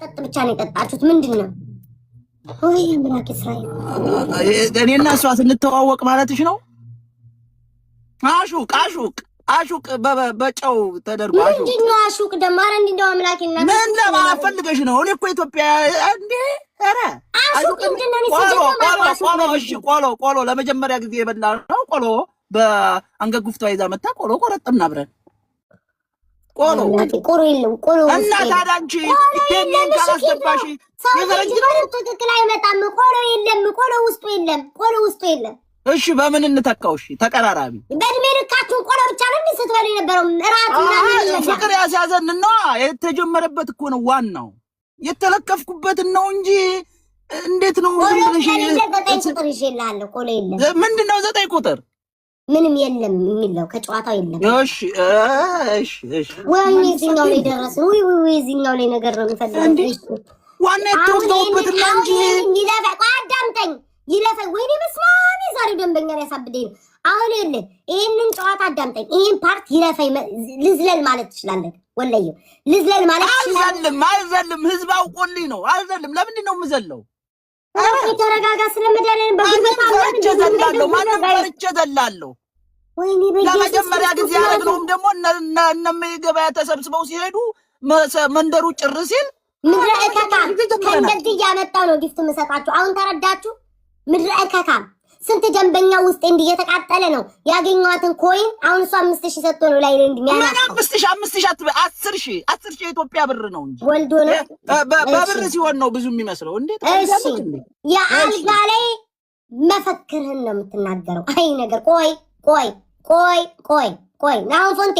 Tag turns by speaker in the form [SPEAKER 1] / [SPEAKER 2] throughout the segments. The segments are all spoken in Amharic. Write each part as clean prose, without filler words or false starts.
[SPEAKER 1] መጠጥ ብቻ ነው የጠጣችሁት ምንድነው? ወይ ምራቅ እስራኤል
[SPEAKER 2] እኔና እሷ ስንተዋወቅ ማለትሽ ነው? አሹቅ በጨው ተደርጎ
[SPEAKER 1] ምንድነው አሹቅ ደግሞ? ኧረ እንደው አምላኬና
[SPEAKER 2] ምን ለማፈልገሽ ነው? እኔ እኮ ኢትዮጵያ እንዴ! ኧረ
[SPEAKER 1] አሹቅ ምንድነው?
[SPEAKER 2] ቆሎ ለመጀመሪያ ጊዜ የበላ ነው። ቆሎ በአንገት ጉፍቷ ይዛ መጣ። ቆሎ ቆረጥና አብረን ቆሎ
[SPEAKER 1] የለም ቆሎ
[SPEAKER 2] እና ታዲያ አንቺ ይሄንን ካላስገባሽ የፈረንጅ ነው
[SPEAKER 1] ትክክል አይመጣም። ቆሎ የለም፣ ቆሎ ውስጡ የለም።
[SPEAKER 2] እሺ በምን እንተካው? እሺ ተቀራራቢ
[SPEAKER 1] በእድሜ ልካችሁን ቆሎ ብቻ ነው ስትበሉ የነበረው። እራት ምናምን
[SPEAKER 2] ፍቅር ያስያዘን ነው የተጀመረበት እኮ ነው ዋናው። የተለከፍኩበትን ነው እንጂ እንዴት ነው ዝምብለሽ?
[SPEAKER 1] ዘጠኝ ቁጥር ይዤልሃለሁ። ቆሎ የለም።
[SPEAKER 2] ምንድነው 9 ቁጥር?
[SPEAKER 1] ምንም የለም የሚለው ከጨዋታው የለም።
[SPEAKER 2] እሺ
[SPEAKER 1] ወይኔ እዚህኛው ላይ ደረስን። ወይ እዚህኛው ላይ ነገር ነው የምፈልገው።
[SPEAKER 2] ዋና የተወጣውበት ነው እንጂ
[SPEAKER 1] አዳምጠኝ። ይለፈኝ ወይኔ መስማኔ ዛሬው ደንበኛ ያሳብደኝ። አሁን ይሄንን ጨዋታ አዳምጠኝ። ይሄን ፓርት ይለፈኝ ልዝለል ማለት ትችላለህ። ወለየው ልዝለል ማለት
[SPEAKER 2] አልዘልም። ህዝብ አውቆልኝ ነው አልዘልም። ለምንድን ነው የምዘለው?
[SPEAKER 1] ተረጋጋ። ስለመዳለን በጉልበት
[SPEAKER 2] ዘላለሁ።
[SPEAKER 1] ወይኔ
[SPEAKER 2] ለመጀመሪያ ጊዜ ያደረግነውም ደግሞ እነም ገበያ ተሰብስበው ሲሄዱ መንደሩ ጭር ሲል
[SPEAKER 1] ምድረ እከካም ከእንደዚህ እያመጣው ነው ጊፍት የምሰጣችሁ። አሁን ተረዳችሁ? ምድረ እከካም ስንት ደንበኛ ውስጥ እንዲህ እየተቃጠለ ነው። ያገኘዋትን ኮይን አሁን እሱ 5000 ሰጥቶ ነው ላይ
[SPEAKER 2] እንደሚያናው 5000 አትበይ 10000 የኢትዮጵያ ብር ነው እንጂ
[SPEAKER 1] ወልዶ ነው
[SPEAKER 2] በብር ሲሆን ነው ብዙ የሚመስለው። እንዴ
[SPEAKER 1] እሺ የአልጋ ላይ መፈክርህን ነው የምትናገረው። አይ ነገር ቆይ ናው ፎንቴ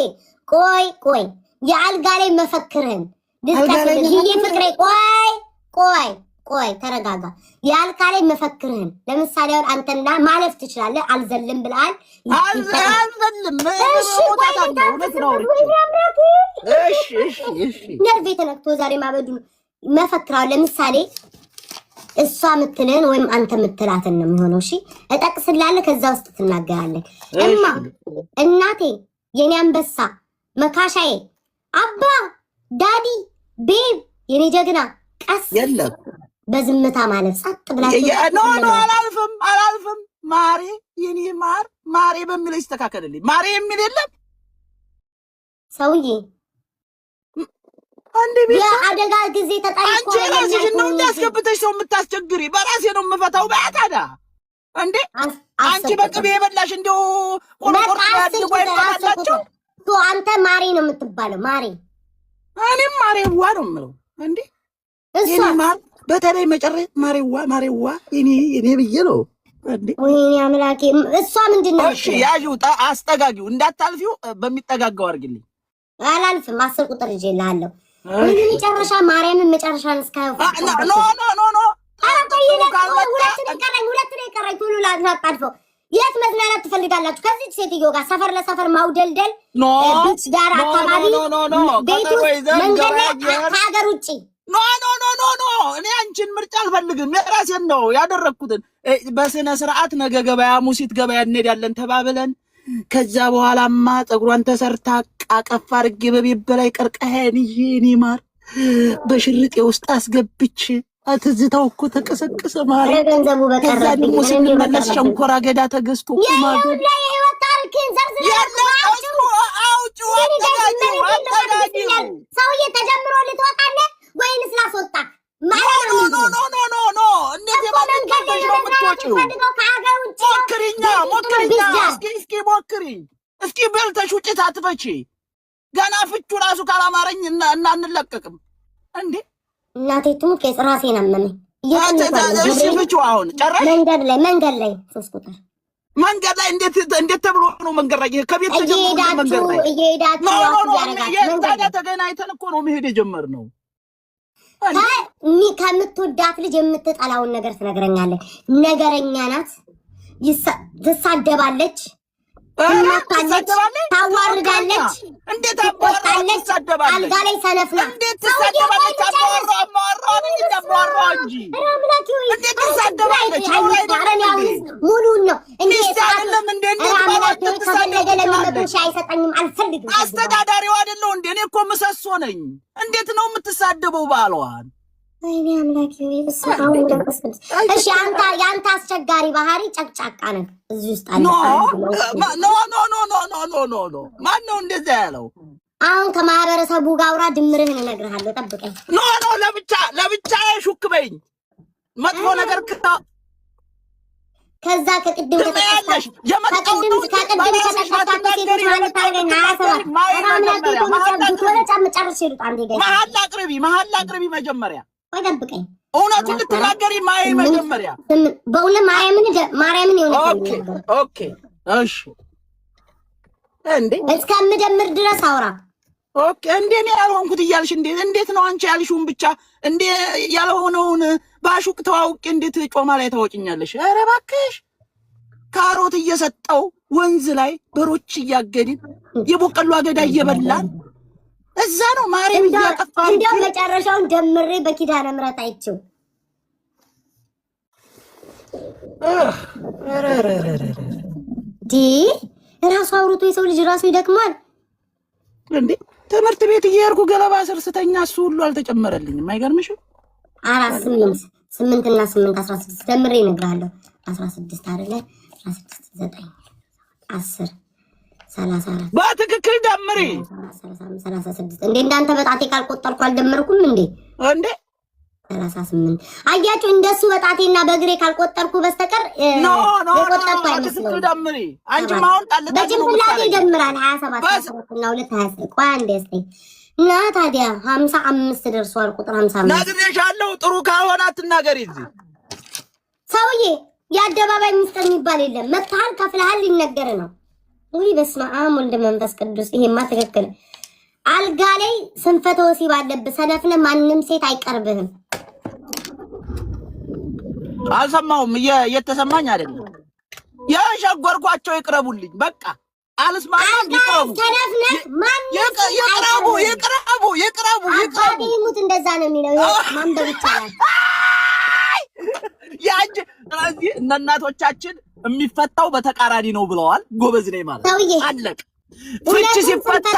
[SPEAKER 1] ቆይ የአልጋ ላይ መፈክርህን ፍቅሬ ቆይ ተረጋጋ። የአልጋ ላይ መፈክርህን ለምሳሌ አሁን አንተና ማለፍ ትችላለህ። አልዘልም ብለሃል።
[SPEAKER 2] አልዘልም
[SPEAKER 1] ነርቬ ተነክቶ ዛሬ ማበዱ መፈክራው ለምሳሌ እሷ ምትልን ወይም አንተ ምትላትን ነው የሚሆነው። እሺ እጠቅስላለሁ፣ ከዛ ውስጥ ትናገራለህ። እማ እናቴ፣ የኔ አንበሳ፣ መካሻዬ፣ አባ፣ ዳዲ፣ ቤብ፣ የኔ ጀግና፣ ቀስ
[SPEAKER 2] የለም
[SPEAKER 1] በዝምታ ማለት ጸጥ ብላችሁ
[SPEAKER 2] ኖ አላልፍም። ማሬ፣ የኔ ማሬ በሚል ይስተካከልልኝ። ማሬ የሚል የለም
[SPEAKER 1] ሰውዬ።
[SPEAKER 2] አንዴ ቤት
[SPEAKER 1] አደጋ ጊዜ ተጣይቆ
[SPEAKER 2] አንቺ ራስሽ ነው እንዳስገብተሽ ሰው የምታስቸግሪ። በራሴ ነው የምፈታው። በታዳ እንዴ አንቺ በቅቤ የበላሽ እንደው ቆርቆር ያድርጎ ይባላልላችሁ።
[SPEAKER 1] አንተ ማሬ ነው የምትባለው። ማሬ
[SPEAKER 2] እኔም ማሬዋ ነው የምለው። እንዴ
[SPEAKER 1] እሷ
[SPEAKER 2] ማር በተለይ መጨረሻ ማሬዋ እኔ ብዬ ነው እንዴ።
[SPEAKER 1] ወይኔ አምላኬ። እሷ ምንድነው?
[SPEAKER 2] እሺ ያዡ አስጠጋጊው፣ እንዳታልፊው በሚጠጋጋው አድርግልኝ።
[SPEAKER 1] አላልፍም። 10 ቁጥር ይዤልሃለሁ። ምን መጨረሻ ማርያምን መጨረሻን እስካየው
[SPEAKER 2] ኖ
[SPEAKER 1] ሁለት ነው የቀረኝ። ሁሉ ላጣድፈው። የት መዝናናት ትፈልጋላችሁ? ከዚች ሴትዮ ጋር ሰፈር ለሰፈር ማውደልደል፣ ቢች ዳር አካባቢ፣ ቤት ውስጥ፣ መንገድ ላይ፣ ከሀገር ውጭ
[SPEAKER 2] ኖ እኔ አንቺን ምርጫ አልፈልግም። የራሴን ነው ያደረግኩትን። በስነ ስርዓት ነገ ገበያ ሙሲት ገበያ እንሄዳለን ተባብለን ከዛ በኋላማ ፀጉሯን ተሰርታ አቀፍ አድርጌ በቤት በላይ ቀርቀሄን ይዤ እኔ ማር በሽርጤ ውስጥ አስገብቼ ትዝታው እኮ ተቀሰቀሰ ማለት
[SPEAKER 1] ገንዘቡ በቀረብኝ
[SPEAKER 2] ስንመለስ ሸንኮራ አገዳ ተገዝቶ
[SPEAKER 1] ሰውዬ ተጀምሮ ልትወጣለህ ወይንስ ላስወጣ?
[SPEAKER 2] እስኪ በልተሽ ውጭ ታትፈቺ። ገና ፍቹ ራሱ ካላማረኝ እና እንለቀቅም እንዴ።
[SPEAKER 1] እናቴ ትሙት ራሴን አመመኝ።
[SPEAKER 2] ፍቹ አሁን ጨረሽ?
[SPEAKER 1] መንገድ ላይ 3 ቁጥር
[SPEAKER 2] መንገድ ላይ እንዴት ተብሎ ነው መንገድ ላይ? ከቤት ተጀምሮ መንገድ ላይ ታዲያ ተገናኝተን እኮ ነው መሄድ የጀመርነው።
[SPEAKER 1] ከምትወዳት ልጅ የምትጠላውን ነገር ትነግረኛለህ። ነገረኛ ናት፣ ትሳደባለች፣ ትናታለች፣ ታዋርዳለች፣
[SPEAKER 2] እንዴት
[SPEAKER 1] ትቆጣለች። አልጋ ላይ ሰነፍ ናት።
[SPEAKER 2] እንዴት ትሳደባለች? አባሯ እንጂ እንዴት ትሳደባለች?
[SPEAKER 1] ሙሉን ነው
[SPEAKER 2] አይደለም እንዴ?
[SPEAKER 1] አይሰጠኝም፣ አልፈልግም።
[SPEAKER 2] አስተዳዳሪው አይደለው እንዴ? እኔ እኮ ምሰሶ ነኝ። እንዴት ነው የምትሳደበው ባሏን?
[SPEAKER 1] ወይኔ አምላኬ ወይ በስመአብ ወመንፈስ ቅዱስ። እሺ ያንተ አስቸጋሪ ባህሪ ጨቅጫቃ ነው እዚህ ውስጥ አለ።
[SPEAKER 2] ኖ ማን ነው እንደዛ ያለው?
[SPEAKER 1] አሁን ከማህበረሰቡ ጋር አውራ ድምርህን እነግርሃለሁ። ጠብቀኝ።
[SPEAKER 2] ኖ ለብቻ ሹክ በይኝ። መጥፎ ነገር
[SPEAKER 1] ከዛ ከቅድም ከተቀጣሽ ከቅድም
[SPEAKER 2] መሀል አቅርቢ መጀመሪያ።
[SPEAKER 1] ቆይ ጠብቀኝ።
[SPEAKER 2] እውነቱን ልትናገሪ መጀመሪያ
[SPEAKER 1] በእውነት ማርያምን የሆነ
[SPEAKER 2] ኦኬ እሺ እንዴ
[SPEAKER 1] እስከምደምር ድረስ አውራ።
[SPEAKER 2] ኦኬ እንዴ እኔ ያልሆንኩት እያልሽ እንዴት ነው አንቺ ያልሽውን ብቻ እንዴ ያልሆነውን ባሹቅ ተዋውቄ እንዴት ጮማ ላይ ታወጭኛለሽ? ኧረ እባክሽ ካሮት እየሰጠው ወንዝ ላይ በሮች እያገድን የቦቀሉ አገዳ እየበላን እዛ ነው ማርያም እያጠፋ
[SPEAKER 1] እንደው መጨረሻውን ደምሬ በኪዳነ ምሕረት አይቼው ራሱ አውርቶ የሰው ልጅ ራሱ ይደክማል
[SPEAKER 2] እንዴ። ትምህርት ቤት እየሄድኩ ገለባ ስር ስተኛ እሱ ሁሉ አልተጨመረልኝም። አይገርምሽም?
[SPEAKER 1] 8 እና 8 16 ደምሬ እነግርሃለሁ። 16 አይደለ 16 9 10 34
[SPEAKER 2] በትክክል ደምሪ።
[SPEAKER 1] 36 እንዴ እንዳንተ በጣቴ ካልቆጠርኩ አልደመርኩም እንዴ? 38 አያችሁ፣ እንደሱ በጣቴና በእግሬ ካልቆጠርኩ በስተቀር የቆጠርኩ አይመስልም።
[SPEAKER 2] ደምሪ አንቺ ማውን ጣል
[SPEAKER 1] በጭንቅላቴ ይደምራል። 27 እና 2 20 ቆይ አንዴ እስቲ እና ታዲያ 55 ደርሷል። ቁጥር 55
[SPEAKER 2] ነግሬሻለሁ። ጥሩ ካልሆነ አትናገሪ። እዚህ
[SPEAKER 1] ሰውዬ የአደባባይ ሚስጥር የሚባል የለም። መጥተሃል፣ ከፍለሃል፣ ሊነገር ነው። ውይ በስመ አብ ወልድ መንፈስ ቅዱስ። ይሄማ ትክክል። አልጋ ላይ ስንፈተ ወሲብ አለብህ። ሰነፍነ ማንም ሴት አይቀርብህም።
[SPEAKER 2] አልሰማሁም። እየተሰማኝ አይደለም። የሸጎርኳቸው ይቅረቡልኝ። በቃ አልስማማም። ይቅረቡ።
[SPEAKER 1] ሰነፍነ ማንም
[SPEAKER 2] ይቅረቡ።
[SPEAKER 1] ይሙት እንደዛ ነው የሚለው። ማንበብ ይቻላል።
[SPEAKER 2] ያንቺ ስለዚህ እነ እናቶቻችን የሚፈታው በተቃራኒ ነው ብለዋል። ጎበዝ ነኝ ማለት አለቅ። ፍቺ ሲፈታ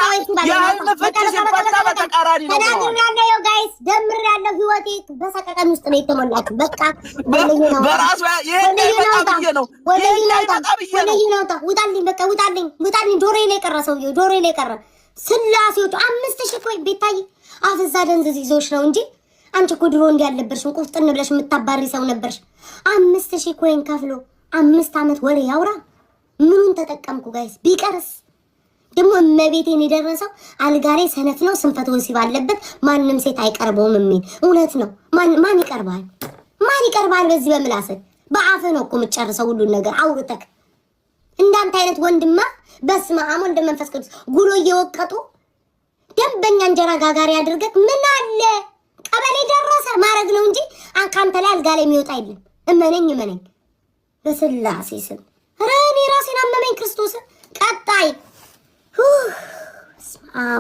[SPEAKER 2] በተቃራኒ ነው
[SPEAKER 1] ብለዋል። ጋይስ ደምሬያለሁ። ህይወቴ በሰቀቀን ውስጥ ነው የተሞላችው። በቃ
[SPEAKER 2] በራሱ
[SPEAKER 1] ውጣልኝ፣ በቃ ውጣልኝ። ጆሮዬ ላይ ቀረ፣ ሰውዬው ጆሮዬ ላይ ቀረ። ስላሴዎቹ 5000 ኮይን ቤታይ አፍዛ ደንዝዝ ይዞሽ ነው እንጂ አንቺ እኮ ድሮ እንዲህ አልነበርሽም። ቁፍጥን ብለሽ የምታባሪ ሰው ነበርሽ። 5000 ኮይን ከፍሎ 5 ዓመት ወሬ ያውራ። ምኑን ተጠቀምኩ ጋይስ? ቢቀርስ ደግሞ እመቤቴን የደረሰው አልጋ ላይ ሰነፍ ነው፣ ስንፈተ ወሲብ አለበት፣ ማንም ሴት አይቀርበውም የሚል እውነት ነው። ማን ይቀርባል? ማን ይቀርባል? በዚህ በምላስ በአፍህ ነው እኮ የምትጨርሰው ሁሉን ነገር አውርተክ። እንዳንተ አይነት ወንድማ በስመ አብ ወልድ መንፈስ ቅዱስ ጉሎ እየወቀጡ ደንበኛ እንጀራ ጋጋሪ አድርገክ ምን አለ ቀበሌ ደረሰ ማድረግ ነው እንጂ ካንተ ላይ አልጋ ላይ የሚወጣ የለም። እመነኝ በስላሴ ስም። ኧረ እኔ ራሴን አመመኝ ክርስቶስ። ቀጣይ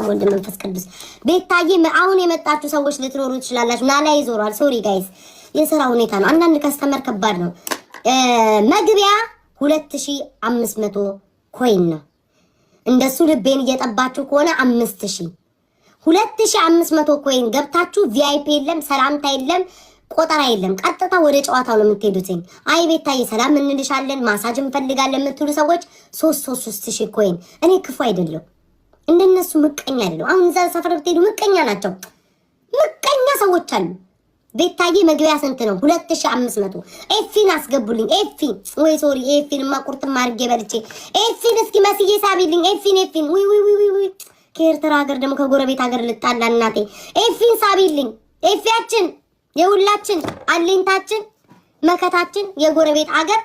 [SPEAKER 1] ወልድ መንፈስ ቅዱስ። ቤታዬ አሁን የመጣችሁ ሰዎች ልትኖሩ ትችላላችሁ። ናላ ይዞራል። ሶሪ ጋይስ፣ የሥራ ሁኔታ ነው። አንዳንድ ከስተመር ከባድ ነው። መግቢያ 2500 ኮይን ነው። እንደሱ ልቤን እየጠባችሁ ከሆነ 5000 2500 ኮይን ገብታችሁ ቪአይፒ የለም፣ ሰላምታ የለም፣ ቆጠራ የለም። ቀጥታ ወደ ጨዋታው ነው የምትሄዱት። አይ ቤታዬ ሰላም እንልሻለን፣ ማሳጅ እንፈልጋለን የምትሉ ሰዎች 3000 ኮይን። እኔ ክፉ አይደለም፣ እንደነሱ ምቀኛ አይደለም። አሁን እዛ ሰፈር ብትሄዱ ምቀኛ ናቸው፣ ምቀኛ ሰዎች አሉ። ቤታዬ መግቢያ ስንት ነው? 2500። ኤፊን አስገቡልኝ። ኤፊን ወይ ሶሪ፣ ኤፊንማ ቁርጥም አድርጌ በልቼ። ኤፊን እስኪ መስዬ ሳቢልኝ። ኤፊን ወይ ከኤርትራ ሀገር ደግሞ ከጎረቤት ሀገር ልጣላ እናቴ። ኤፊን ሳቢልኝ። ኤፊያችን የሁላችን አለኝታችን መከታችን የጎረቤት ሀገር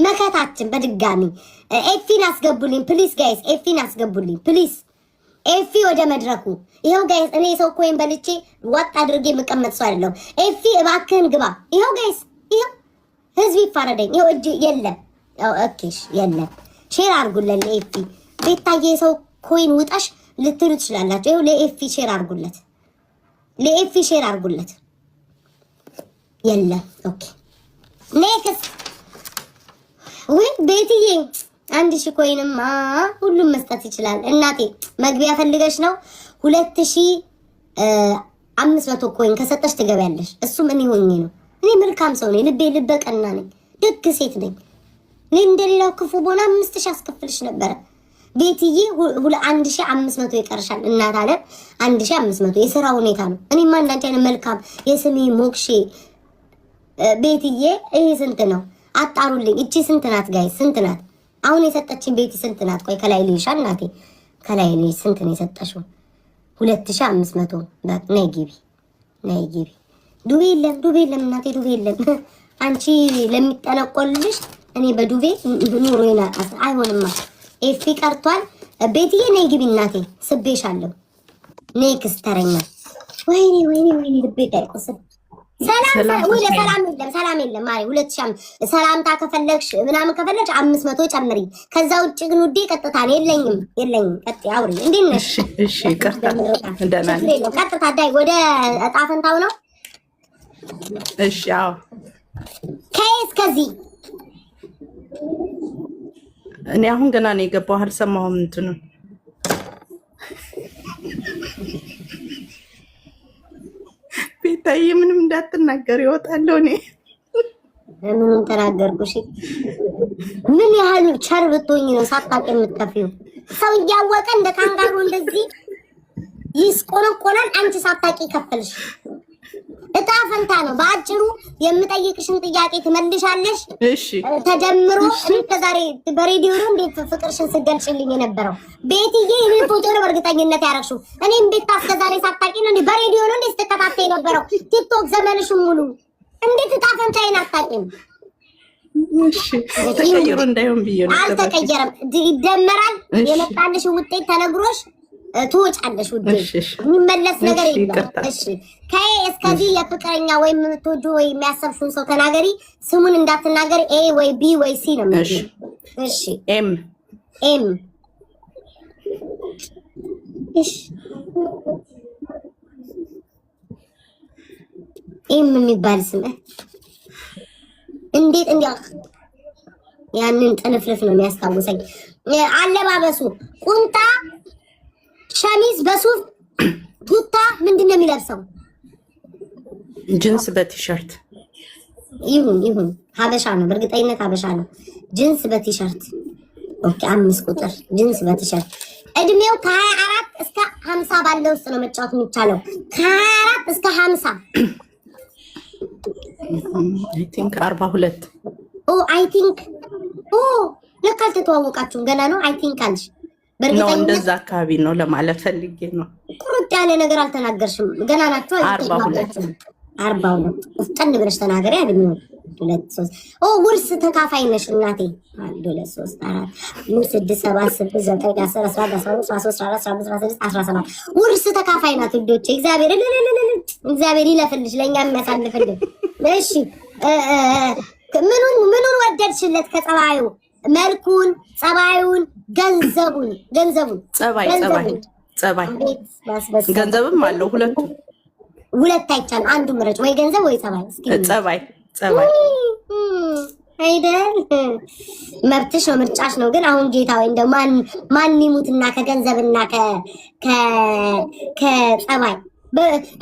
[SPEAKER 1] መከታችን። በድጋሚ ኤፊን አስገቡልኝ ፕሊስ ጋይስ፣ ኤፊን አስገቡልኝ ፕሊስ። ኤፊ ወደ መድረኩ ይኸው ጋይስ። እኔ ሰው ኮይን በልቼ ወጥ አድርጌ የምቀመጥ ሰው አይደለሁም። ኤፊ እባክህን ግባ። ይኸው ጋይስ፣ ይኸው ህዝብ ይፋረደኝ። ይኸው እጅ የለም። ኦኬሽ የለም። ሼር አድርጉለት ለኤፊ። ቤታዬ ሰው ኮይን ውጣሽ ልትሉ ትችላላችሁ። ይኸው ለኤፊ ሼር አድርጉለት፣ ለኤፊ ሼር አድርጉለት። የለም። ኦኬ ኔክስት። ወይ ቤትዬ 1000 ኮይንማ ሁሉም መስጠት ይችላል። እናቴ መግቢያ ፈልገሽ ነው 2000 500 ኮይን ከሰጠሽ ትገቢያለሽ። እሱም እኔ ሆኜ ነው። እኔ መልካም ሰው ነኝ። ልቤ ቀና ነኝ። ደግ ሴት ነኝ። እኔ እንደሌላው ክፉ ቦና 5000 አስከፍልሽ ነበረ። ቤትዬ 1500 ይቀርሻል። እናት አለ 1500 የሥራ ሁኔታ ነው። እኔማ እንዳንቺ አይነት መልካም የስሜ ሞክሼ ቤትዬ ይሄ ስንት ነው? አጣሩልኝ። እቺ ስንት ናት ጋይ? ስንት ናት? አሁን የሰጠችኝ ቤቲ ስንት ናት? ቆይ ከላይ ልይሻ እናቴ፣ ከላይ ልይ ስንት ነው የሰጠሽው? 2500 ነይ ግቢ፣ ነይ ግቢ። ዱቤ የለም እናቴ፣ ዱቤ የለም። አንቺ ለሚጠነቆልልሽ እኔ በዱቤ ኑሮዬን አይሆንማ። ኤፊ ቀርቷል። ቤትዬ ነይ ግቢ እናቴ፣ ስቤሻለሁ። ኔክስት ተረኛ። ወይኔ ልቤ ዳይቆስል። ሰላም የለም ማሪ። 2000 ሰላምታ ከፈለግሽ ምናምን ከፈለግሽ 500 ጨምሪ። ከዛ ውጭ ግን ውዴ ቀጥታ ነው። የለኝም። ቀጥ አውሪ። እንዴት ነሽ?
[SPEAKER 3] እሺ ቀጥታ እንደና ነው።
[SPEAKER 1] ቀጥታ ዳይ ወደ እጣ ፈንታው ነው።
[SPEAKER 3] እሺ አዎ።
[SPEAKER 1] ከይስ ከዚህ
[SPEAKER 3] እኔ አሁን ገና ነው የገባው። አልሰማሁም እንትኑ ቤታዬ ምንም እንዳትናገር ይወጣለሁ። እኔ
[SPEAKER 1] ምንም ተናገርኩሽ? ምን ያህል ቸር ብትሆኚ ነው ሳታውቂ የምትከፊው? ሰው እያወቀ እንደ ካንጋሩ እንደዚህ ይስቆነቆናል። አንቺ ሳታውቂ ከፈልሽ። እጣ ፈንታ ነው። በአጭሩ የምጠይቅሽን ጥያቄ ትመልሻለሽ።
[SPEAKER 3] እሺ
[SPEAKER 1] ተደምሮ ከዛሬ በሬዲዮ ነው እንዴት ፍቅርሽን ስገልጭልኝ የነበረው? ቤትዬ እኔ ፎቶ ነው በእርግጠኝነት ያረግሽው። እኔም ቤት ከዛሬ ሳታውቂ ነው በሬዲዮ ነው እንዴት ስትከታተይ የነበረው? ቲክቶክ ዘመንሽን ሙሉ እንዴት እጣ ፈንታዬን አታውቂም?
[SPEAKER 3] እሺ ተቀይሮ እንዳይሆን ብዬ ነው።
[SPEAKER 1] አልተቀየረም፣ ይደመራል። የመጣልሽ ውጤት ተነግሮሽ ትወጫለሽ ውዴ። የሚመለስ ነገር የለም። እሺ ከኤ እስከዚህ የፍቅረኛ ወይም የምትወዱ ወይ የሚያሰብሽውን ሰው ተናገሪ። ስሙን እንዳትናገሪ። ኤ ወይ ቢ ወይ ሲ ነው ማለት ነው። እሺ
[SPEAKER 3] ኤም
[SPEAKER 1] እሺ ኤም የሚባል ስም እንዴት ያንን ጥልፍልፍ ነው የሚያስታውሰኝ። አለባበሱ ቁንጣ ሸሚዝ በሱፍ ቱታ ምንድን ነው የሚለብሰው?
[SPEAKER 3] ጂንስ በቲሸርት
[SPEAKER 1] ይሁን ሀበሻ ነው፣ በእርግጠኝነት ሀበሻ ነው። ጂንስ በቲሸርት ኦኬ። 5 ቁጥር ጂንስ በቲሸርት። እድሜው ከ24 እስከ 50 ባለው ውስጥ ነው መጫወት የሚቻለው። ከ24 እስከ 50
[SPEAKER 3] አይ ቲንክ 42
[SPEAKER 1] አይ ቲንክ ለካ አልተተዋወቃችሁም ገና ነው። አይ ቲንክ አልሽ
[SPEAKER 3] ነው እንደዛ አካባቢ ነው ለማለት ፈልጌ ነው።
[SPEAKER 1] ቁርጥ ያለ ነገር አልተናገርሽም። ገና ናቸው። 42 ፍጠን ብለሽ ተናገሪ። አድሚው 2 3 ውርስ ተካፋይ ነሽ እናቴ። 1 2 3 4 5 6 7 8 9 10 11 12 13 14 15 16 17 ውርስ ተካፋይ ናት ውዶቼ። እግዚአብሔር ይለፍልሽ፣ ለኛ የሚያሳልፍልን። እሺ ምኑን ወደድሽለት? ከጸባዩ መልኩን፣ ጸባዩን፣ ገንዘቡን
[SPEAKER 3] ጸባይ ገንዘብም አለው። ሁለት
[SPEAKER 1] አይቻልም። አንዱ ምረጭ፣ ወይ ገንዘብ ወይ ጸባይ።
[SPEAKER 3] ጸባይ
[SPEAKER 1] አይደል? መብትሽ ነው፣ ምርጫሽ ነው። ግን አሁን ጌታ ወይ እንደው ማን ይሙትና ከገንዘብና ከጸባይ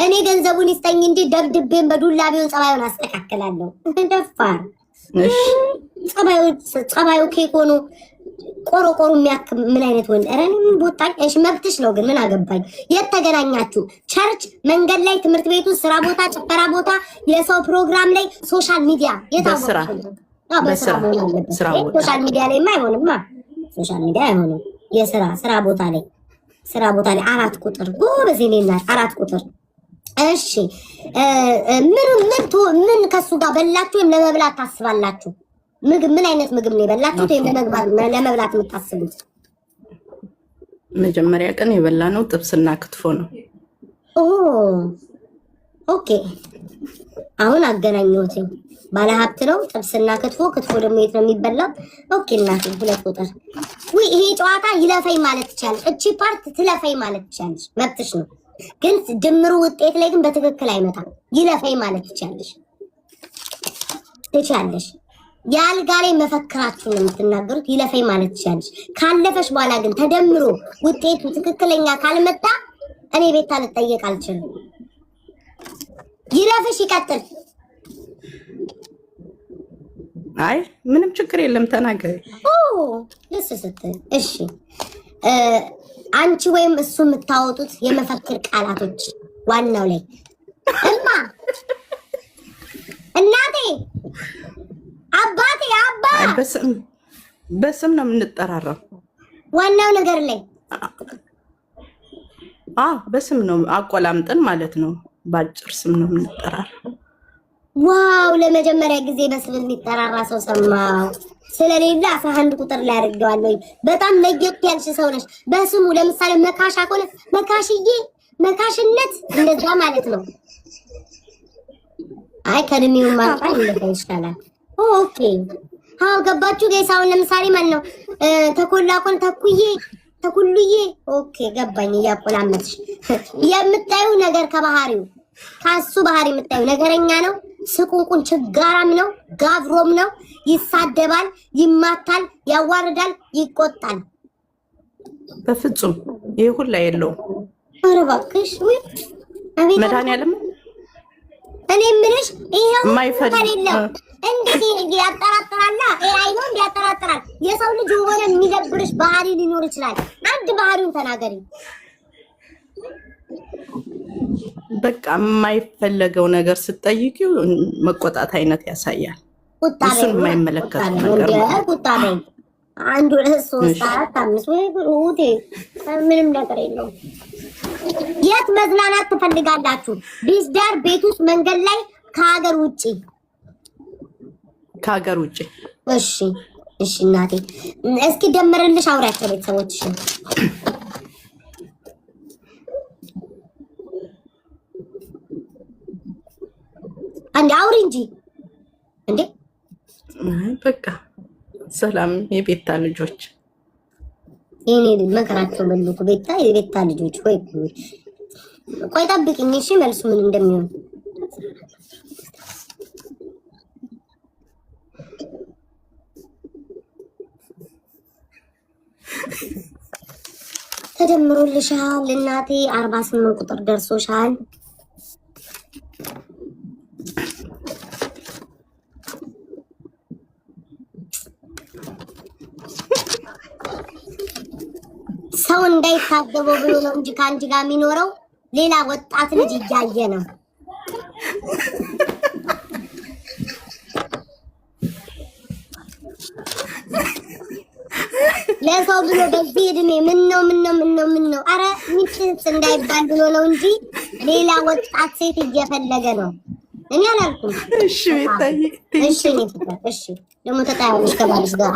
[SPEAKER 1] እኔ ገንዘቡን ይስጠኝ እንጂ ደብድቤን በዱላ ቢሆን ጸባዩን አስተካክላለሁ። ደፋር ጸባዩ ኬክ ሆኖ ቆሮቆሮ የሚያክም ምን አይነት ወንድ? ኧረ ምን ቦታኝ። እሺ መብትሽ ነው። ግን ምን አገባኝ? የት ተገናኛችሁ? ቸርች፣ መንገድ ላይ፣ ትምህርት ቤቱ፣ ስራ ቦታ፣ ጭፈራ ቦታ፣ የሰው ፕሮግራም ላይ፣ ሶሻል ሚዲያ
[SPEAKER 3] በስራ
[SPEAKER 1] ሶሻል ሚዲያ ላይ አይሆንማ። ሶሻል ሚዲያ አይሆንም። ስራ ቦታ ላይ 4 ቁጥር ጎበዝ እናት 4 ቁጥር። እሺ ምን ከሱ ጋር በላችሁ ወይም ለመብላት ታስባላችሁ? ምግብ ምን አይነት ምግብ ነው የበላችሁት ወይም ለመብላት የምታስቡት?
[SPEAKER 3] መጀመሪያ ቀን የበላነው ጥብስና ክትፎ ነው።
[SPEAKER 1] ኦኬ አሁን አገናኘሁት። ባለሀብት ነው ጥብስና ክትፎ ደግሞ የት ነው የሚበላው? ኦኬ እናቴ 2 ቁጥር። ይሄ ጨዋታ ይለፈኝ ማለት ትችላለሽ። እቺ ፓርት ትለፈኝ ማለት ትችላለሽ፣ መብትሽ ነው። ግን ድምሩ ውጤት ላይ ግን በትክክል አይመጣም። ይለፈኝ ማለት ትችላለሽ። የአልጋ ላይ መፈክራችሁ ነው የምትናገሩት። ይለፈኝ ማለት ትችላለሽ። ካለፈሽ በኋላ ግን ተደምሮ ውጤቱ ትክክለኛ ካልመጣ እኔ ቤት አልጠየቅ አልችልም። ይረፍሽ ይቀጥል።
[SPEAKER 3] አይ ምንም ችግር የለም ተናገሪ።
[SPEAKER 1] ደስ ስትል እሺ። አንቺ ወይም እሱ የምታወጡት የመፈክር ቃላቶች ዋናው ላይ እማ፣ እናቴ፣ አባቴ፣ አባ
[SPEAKER 3] በስም ነው የምንጠራራው።
[SPEAKER 1] ዋናው ነገር ላይ
[SPEAKER 3] በስም ነው አቆላምጠን ማለት ነው። በአጭር ስም ነው የምንጠራራው።
[SPEAKER 1] ዋው! ለመጀመሪያ ጊዜ በስም የሚጠራራ ሰው ሰማው። ስለሌላ 11 ቁጥር ላይ አድርገዋለሁ። በጣም ለየት ያልሽ ሰው ነሽ። በስሙ ለምሳሌ መካሻ ከሆነ መካሽዬ፣ መካሽነት እንደዛ ማለት ነው። አይ ከድሜው ማጣ ይሻላል። ኦኬ አዎ ገባችሁ ጋይስ። አሁን ለምሳሌ ማን ነው ተኮላቆን ተኩዬ፣ ተኩሉዬ። ኦኬ ገባኝ። እያቆላመጥሽ የምታዩ ነገር ከባህሪው ካሱ ባህሪ የምታዩ ነገረኛ ነው፣ ስቁንቁን ችጋራም ነው፣ ጋብሮም ነው፣ ይሳደባል፣ ይማታል፣ ያዋርዳል፣ ይቆጣል።
[SPEAKER 3] በፍጹም ይሄ ሁላ የለውም።
[SPEAKER 1] ኧረ እባክሽ ወይ አቤት
[SPEAKER 3] መድኃኒዓለም
[SPEAKER 1] እኔ ምንሽ ይሄው
[SPEAKER 3] የማይፈልግ
[SPEAKER 1] እንዴት ያጠራጥራል? ኤአይ ነው እንዲያጠራጥራል። የሰው ልጅ የሆነ የሚደብርሽ ባህሪ ሊኖር ይችላል። አንድ ባህሪውን ተናገሪ።
[SPEAKER 3] በቃ የማይፈለገው ነገር ስትጠይቂው መቆጣት አይነት ያሳያል። እሱን የማይመለከት ነገር
[SPEAKER 1] ቁጣቤ 1 2 3 4 5 ወይ ሩቴ ምንም ነገር የለውም። የት መዝናናት ትፈልጋላችሁ? ቢዝዳር፣ ቤት ውስጥ፣ መንገድ ላይ፣ ከሀገር ውጪ?
[SPEAKER 3] ከሀገር ውጪ።
[SPEAKER 1] እሺ እሺ እናቴ እስኪ ደምርልሽ አውሪያቸው ቤተሰቦችሽን። አንዴ አውሪ እንጂ እንዴ።
[SPEAKER 3] በቃ ሰላም የቤታ ልጆች
[SPEAKER 1] እኔ መከራቸው በሉት። ቤታ የቤታ ልጆች ወይ ቆይ ጠብቂኝ እሺ፣ መልሱ ምን እንደሚሆን ተደምሮልሻል እናቴ። 48 ቁጥር ደርሶሻል። ሰው እንዳይታገበው ብሎ ነው እንጂ ከአንቺ ጋር የሚኖረው ሌላ ወጣት ልጅ እያየ ነው። ለሰው ብሎ በዚህ እድሜ ምን ነው አረ ሚስት እንዳይባል ብሎ ነው እንጂ ሌላ ወጣት ሴት እየፈለገ ነው። እኔ አላልኩም።
[SPEAKER 3] እሺ ቤታዬ፣
[SPEAKER 1] እሺ ደግሞ ተጣያለሽ ከባልሽ ጋር